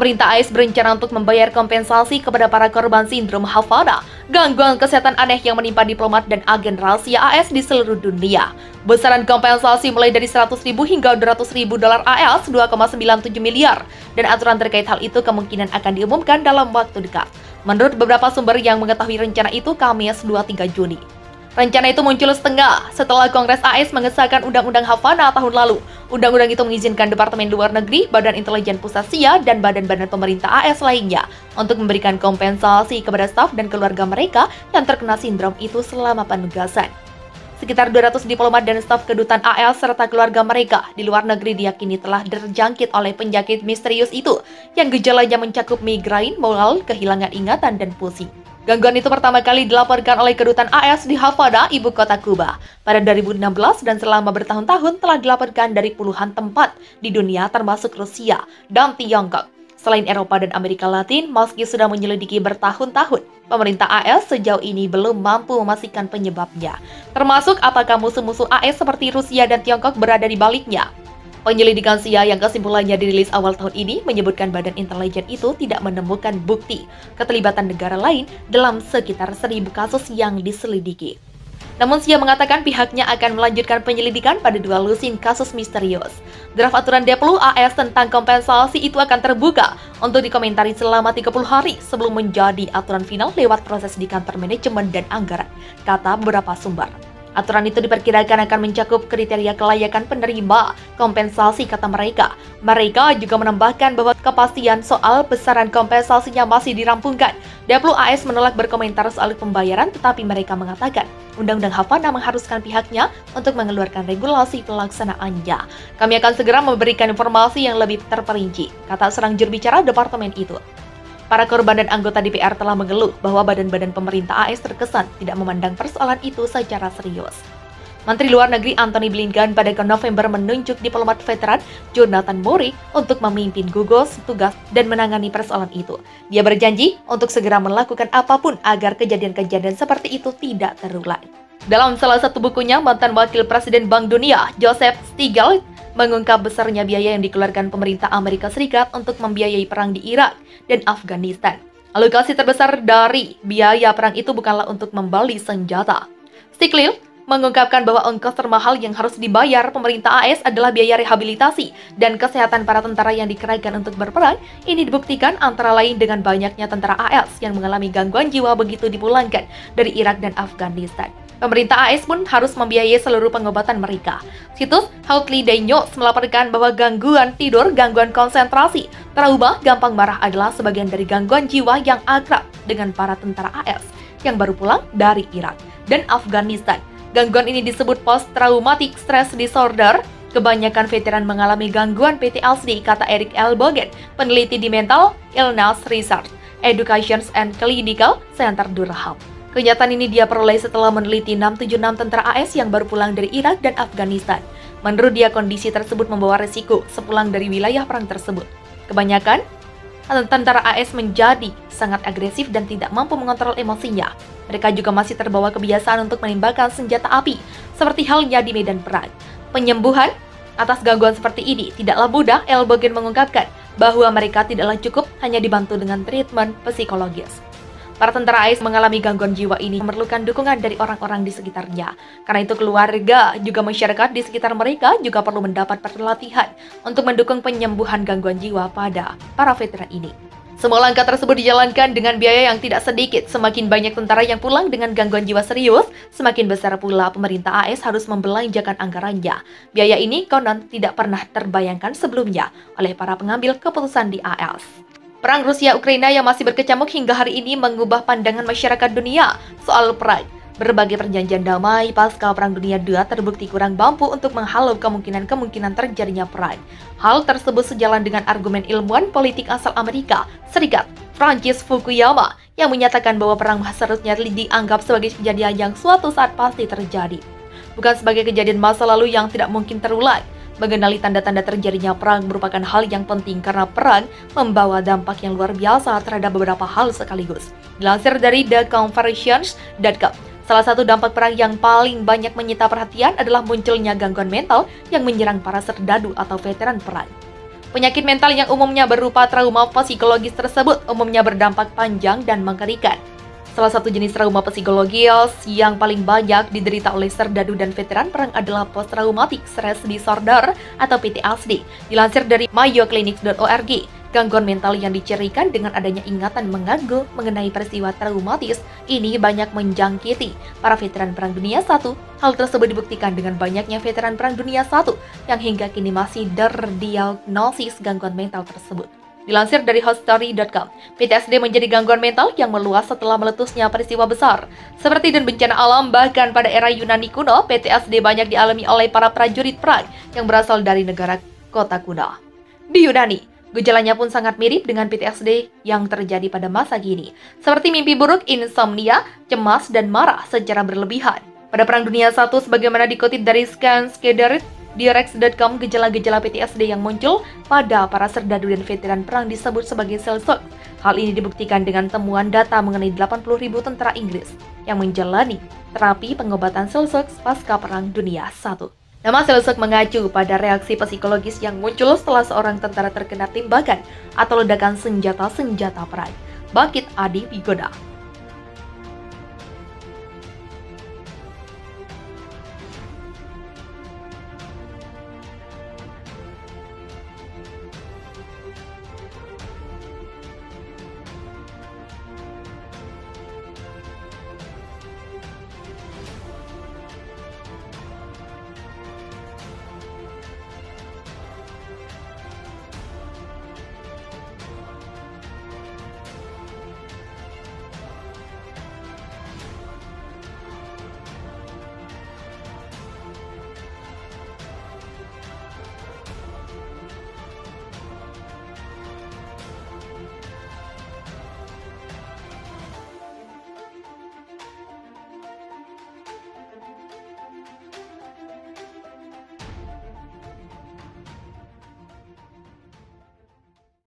Pemerintah AS berencana untuk membayar kompensasi kepada para korban sindrom Havana, gangguan kesehatan aneh yang menimpa diplomat dan agen rahasia AS di seluruh dunia. Besaran kompensasi mulai dari 100.000 hingga 200.000 dolar AS 2,97 miliar, dan aturan terkait hal itu kemungkinan akan diumumkan dalam waktu dekat. Menurut beberapa sumber yang mengetahui rencana itu, Kamis 23 Juni. Rencana itu muncul setengah setelah Kongres AS mengesahkan Undang-Undang Havana tahun lalu. Undang-undang itu mengizinkan Departemen Luar Negeri, Badan Intelijen Pusat SIA, dan badan-badan pemerintah AS lainnya untuk memberikan kompensasi kepada staf dan keluarga mereka yang terkena sindrom itu selama penugasan. Sekitar 200 diplomat dan staf kedutaan AS serta keluarga mereka di luar negeri diyakini telah terjangkit oleh penyakit misterius itu yang gejalanya mencakup migrain, mual, kehilangan ingatan, dan pusing. Gangguan itu pertama kali dilaporkan oleh kedutaan AS di Havana, ibu kota Kuba, pada 2016 dan selama bertahun-tahun telah dilaporkan dari puluhan tempat di dunia termasuk Rusia dan Tiongkok. Selain Eropa dan Amerika Latin, meski sudah menyelidiki bertahun-tahun, pemerintah AS sejauh ini belum mampu memastikan penyebabnya, termasuk apakah musuh-musuh AS seperti Rusia dan Tiongkok berada di baliknya. Penyelidikan SIA yang kesimpulannya dirilis awal tahun ini menyebutkan badan intelijen itu tidak menemukan bukti keterlibatan negara lain dalam sekitar 1.000 kasus yang diselidiki. Namun SIA mengatakan pihaknya akan melanjutkan penyelidikan pada 2 lusin kasus misterius. Draft aturan Deplu AS tentang kompensasi itu akan terbuka untuk dikomentari selama 30 hari sebelum menjadi aturan final lewat proses di kantor manajemen dan anggaran, kata beberapa sumber. Aturan itu diperkirakan akan mencakup kriteria kelayakan penerima kompensasi, kata mereka. Mereka juga menambahkan bahwa kepastian soal besaran kompensasinya masih dirampungkan. Deplu AS menolak berkomentar soal pembayaran, tetapi mereka mengatakan Undang-Undang Havana mengharuskan pihaknya untuk mengeluarkan regulasi pelaksanaannya. Kami akan segera memberikan informasi yang lebih terperinci, kata seorang juru bicara departemen itu. Para korban dan anggota DPR telah mengeluh bahwa badan-badan pemerintah AS terkesan tidak memandang persoalan itu secara serius. Menteri Luar Negeri Antony Blinken pada November menunjuk diplomat veteran Jonathan Murray untuk memimpin gugus tugas dan menangani persoalan itu. Dia berjanji untuk segera melakukan apapun agar kejadian-kejadian seperti itu tidak terulang. Dalam salah satu bukunya, mantan Wakil Presiden Bank Dunia, Joseph Stiglitz, mengungkap besarnya biaya yang dikeluarkan pemerintah Amerika Serikat untuk membiayai perang di Irak dan Afghanistan. Alokasi terbesar dari biaya perang itu bukanlah untuk membeli senjata. Stiglitz mengungkapkan bahwa ongkos termahal yang harus dibayar pemerintah AS adalah biaya rehabilitasi dan kesehatan para tentara yang dikerahkan untuk berperang. Ini dibuktikan antara lain dengan banyaknya tentara AS yang mengalami gangguan jiwa begitu dipulangkan dari Irak dan Afghanistan. Pemerintah AS pun harus membiayai seluruh pengobatan mereka. Situs Healthy Day News melaporkan bahwa gangguan tidur, gangguan konsentrasi, trauma, gampang marah adalah sebagian dari gangguan jiwa yang akrab dengan para tentara AS yang baru pulang dari Irak dan Afghanistan. Gangguan ini disebut Post-Traumatic Stress Disorder. Kebanyakan veteran mengalami gangguan PTSD, kata Eric L. Bogen, peneliti di Mental Illness Research, Education and Clinical Center Durham. Kenyataan ini dia peroleh setelah meneliti 676 tentara AS yang baru pulang dari Irak dan Afghanistan. Menurut dia, kondisi tersebut membawa resiko sepulang dari wilayah perang tersebut. Kebanyakan tentara AS menjadi sangat agresif dan tidak mampu mengontrol emosinya. Mereka juga masih terbawa kebiasaan untuk menembakkan senjata api, seperti halnya di medan perang. Penyembuhan atas gangguan seperti ini tidaklah mudah. El Bogen mengungkapkan bahwa mereka tidaklah cukup hanya dibantu dengan treatment psikologis. Para tentara AS mengalami gangguan jiwa ini memerlukan dukungan dari orang-orang di sekitarnya. Karena itu keluarga juga masyarakat di sekitar mereka juga perlu mendapat pelatihan untuk mendukung penyembuhan gangguan jiwa pada para veteran ini. Semua langkah tersebut dijalankan dengan biaya yang tidak sedikit. Semakin banyak tentara yang pulang dengan gangguan jiwa serius, semakin besar pula pemerintah AS harus membelanjakan anggarannya. Biaya ini konon tidak pernah terbayangkan sebelumnya oleh para pengambil keputusan di AS. Perang Rusia-Ukraina yang masih berkecamuk hingga hari ini mengubah pandangan masyarakat dunia soal perang. Berbagai perjanjian damai pasca Perang Dunia II terbukti kurang mampu untuk menghalau kemungkinan terjadinya perang. Hal tersebut sejalan dengan argumen ilmuwan politik asal Amerika Serikat, Francis Fukuyama, yang menyatakan bahwa perang seharusnya dianggap sebagai kejadian yang suatu saat pasti terjadi, bukan sebagai kejadian masa lalu yang tidak mungkin terulang. Mengenali tanda-tanda terjadinya perang merupakan hal yang penting karena perang membawa dampak yang luar biasa terhadap beberapa hal sekaligus. Dilansir dari theconversions.com, salah satu dampak perang yang paling banyak menyita perhatian adalah munculnya gangguan mental yang menyerang para serdadu atau veteran perang. Penyakit mental yang umumnya berupa trauma psikologis tersebut umumnya berdampak panjang dan mengerikan. Salah satu jenis trauma psikologis yang paling banyak diderita oleh serdadu dan veteran perang adalah post-traumatic stress disorder atau PTSD. Dilansir dari mayoclinics.org, gangguan mental yang dicirikan dengan adanya ingatan mengganggu mengenai peristiwa traumatis ini banyak menjangkiti para veteran Perang Dunia I. Hal tersebut dibuktikan dengan banyaknya veteran Perang Dunia I yang hingga kini masih terdiagnosis gangguan mental tersebut. Dilansir dari hotstory.com, PTSD menjadi gangguan mental yang meluas setelah meletusnya peristiwa besar. Seperti dan bencana alam, bahkan pada era Yunani kuno, PTSD banyak dialami oleh para prajurit perang yang berasal dari negara kota kuno. Di Yunani, gejalanya pun sangat mirip dengan PTSD yang terjadi pada masa kini, seperti mimpi buruk, insomnia, cemas, dan marah secara berlebihan. Pada Perang Dunia I, sebagaimana dikutip dari Direct.com, gejala-gejala PTSD yang muncul pada para serdadu dan veteran perang disebut sebagai shell shock. Hal ini dibuktikan dengan temuan data mengenai 80.000 tentara Inggris yang menjalani terapi pengobatan shell shock pasca Perang Dunia I. Nama shell shock mengacu pada reaksi psikologis yang muncul setelah seorang tentara terkena tembakan atau ledakan senjata perang. Bangkit Adi Wigoda.